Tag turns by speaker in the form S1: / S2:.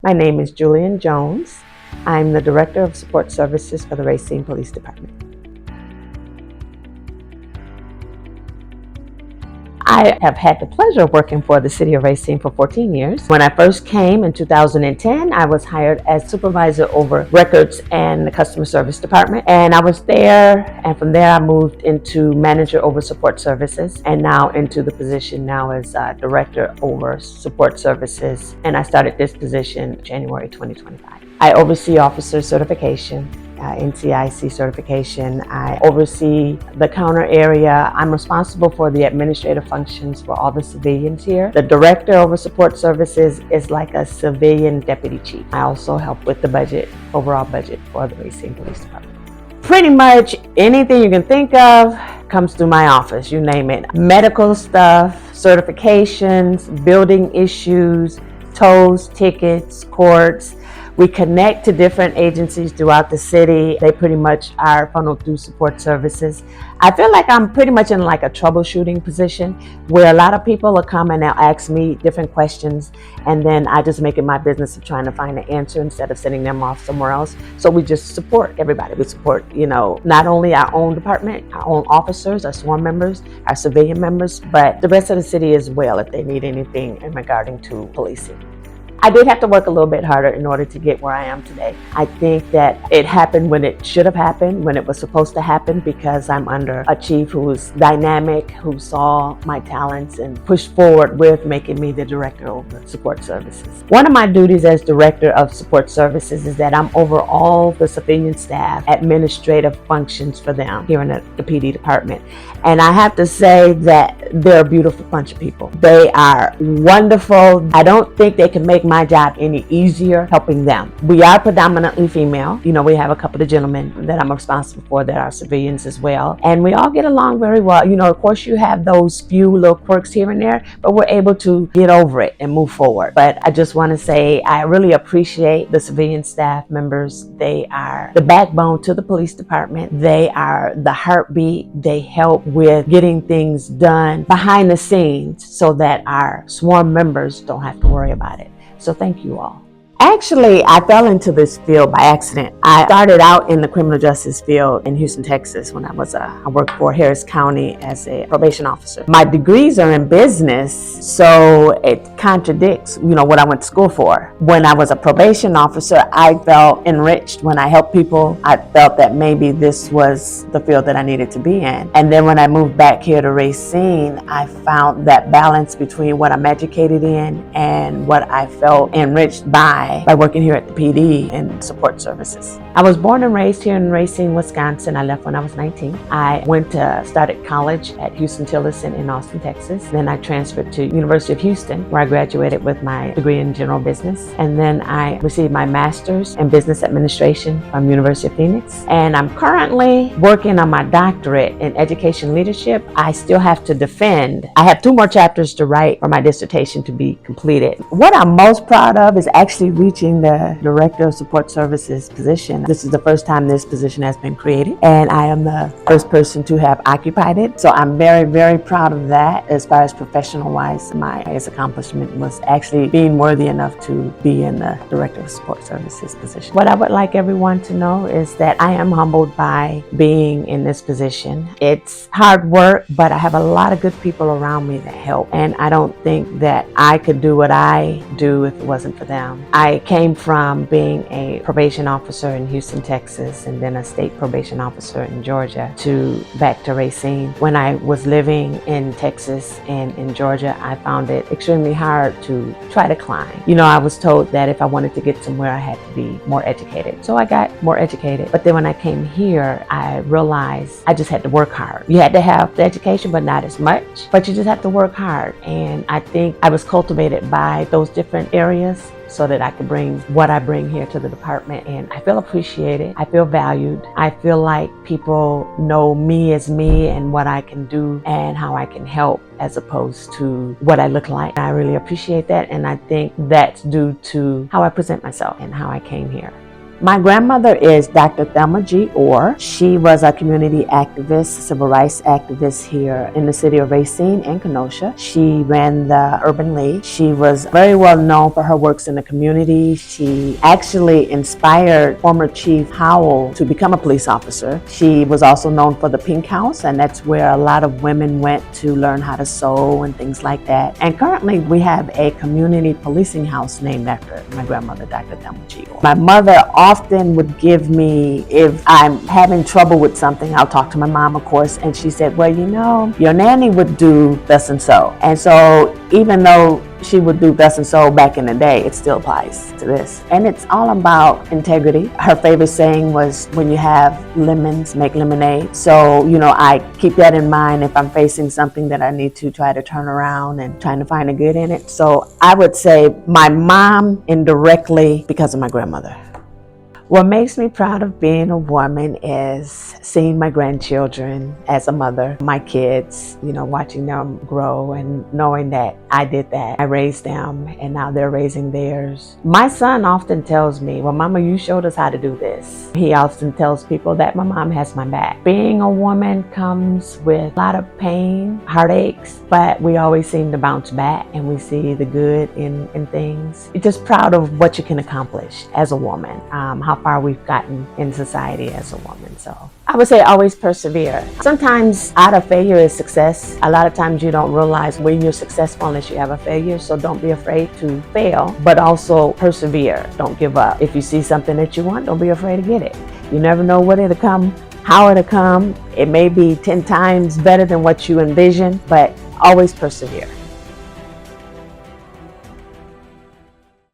S1: My name is Julian Jones. I'm the Director of Support Services for the Racine Police Department. I have had the pleasure of working for the City of Racine for 14 years. When I first came in 2010, I was hired as supervisor over records and the customer service department. And I was there, and from there I moved into manager over support services, and now into the position now as director over support services. And I started this position January 2025. I oversee officer certification, NCIC certification. I oversee the counter area. I'm responsible for the administrative functions for all the civilians here. The director over support services is like a civilian deputy chief. I also help with the budget, overall budget for the Racine Police Department. Pretty much anything you can think of comes through my office, you name it. Medical stuff, certifications, building issues, tolls, tickets, courts. We connect to different agencies throughout the city. They pretty much are funneled through support services. I feel like I'm pretty much in like a troubleshooting position where a lot of people will come and they'll ask me different questions, and then I just make it my business of trying to find an answer instead of sending them off somewhere else. So we just support everybody. We support, not only our own department, our own officers, our sworn members, our civilian members, but the rest of the city as well if they need anything in regarding to policing. I did have to work a little bit harder in order to get where I am today. I think that it happened when it should have happened, when it was supposed to happen, because I'm under a chief who was dynamic, who saw my talents and pushed forward with making me the director over support services. One of my duties as director of support services is that I'm over all the civilian staff, administrative functions for them here in the PD department. And I have to say that they're a beautiful bunch of people. They are wonderful. I don't think they can make my job any easier helping them. We are predominantly female. We have a couple of gentlemen that I'm responsible for that are civilians as well. And we all get along very well. Of course you have those few little quirks here and there, but we're able to get over it and move forward. But I just want to say I really appreciate the civilian staff members. They are the backbone to the police department. They are the heartbeat. They help with getting things done behind the scenes so that our sworn members don't have to worry about it. So thank you all. Actually, I fell into this field by accident. I started out in the criminal justice field in Houston, Texas when I worked for Harris County as a probation officer. My degrees are in business, so it contradicts, what I went to school for. When I was a probation officer, I felt enriched when I helped people. I felt that maybe this was the field that I needed to be in. And then when I moved back here to Racine, I found that balance between what I'm educated in and what I felt enriched by working here at the PD and support services. I was born and raised here in Racine, Wisconsin. I left when I was 19. I started college at Houston-Tillotson in Austin, Texas. Then I transferred to University of Houston, where I graduated with my degree in general business. And then I received my master's in business administration from University of Phoenix. And I'm currently working on my doctorate in education leadership. I still have to defend. I have 2 more chapters to write for my dissertation to be completed. What I'm most proud of is actually reaching the Director of Support Services position. This is the first time this position has been created, and I am the first person to have occupied it. So I'm very, very proud of that. As far as professional-wise, my highest accomplishment was actually being worthy enough to be in the Director of Support Services position. What I would like everyone to know is that I am humbled by being in this position. It's hard work, but I have a lot of good people around me that help, and I don't think that I could do what I do if it wasn't for them. I came from being a probation officer in Houston, Texas, and then a state probation officer in Georgia back to Racine. When I was living in Texas and in Georgia, I found it extremely hard to try to climb. I was told that if I wanted to get somewhere, I had to be more educated. So I got more educated. But then when I came here, I realized I just had to work hard. You had to have the education, but not as much. But you just have to work hard. And I think I was cultivated by those different areas so that I could bring what I bring here to the department. And I feel appreciated. I feel valued. I feel like people know me as me and what I can do and how I can help as opposed to what I look like. I really appreciate that. And I think that's due to how I present myself and how I came here. My grandmother is Dr. Thelma Orr. She was a community activist, civil rights activist here in the city of Racine and Kenosha. She ran the Urban League. She was very well known for her works in the community. She actually inspired former Chief Howell to become a police officer. She was also known for the Pink House, and that's where a lot of women went to learn how to sew and things like that. And currently we have a community policing house named after my grandmother, Dr. Thelma Orr. My mother often would give me, if I'm having trouble with something, I'll talk to my mom, of course, and she said, well, you know, your nanny would do thus and so. And so even though she would do thus and so back in the day, it still applies to this. And it's all about integrity. Her favorite saying was, when you have lemons, make lemonade. So, you know, I keep that in mind if I'm facing something that I need to try to turn around and trying to find a good in it. So I would say my mom indirectly because of my grandmother. What makes me proud of being a woman is seeing my grandchildren as a mother, my kids, you know, watching them grow and knowing that I did that. I raised them and now they're raising theirs. My son often tells me, well, Mama, you showed us how to do this. He often tells people that my mom has my back. Being a woman comes with a lot of pain, heartaches, but we always seem to bounce back and we see the good in things. You're just proud of what you can accomplish as a woman, how far we've gotten in society as a woman. So I would say always persevere. Sometimes out of failure is success. A lot of times you don't realize when you're successful unless you have a failure. So don't be afraid to fail, but also persevere. Don't give up. If you see something that you want, don't be afraid to get it. You never know what it'll come, how it'll come. It may be 10 times better than what you envision, but always persevere.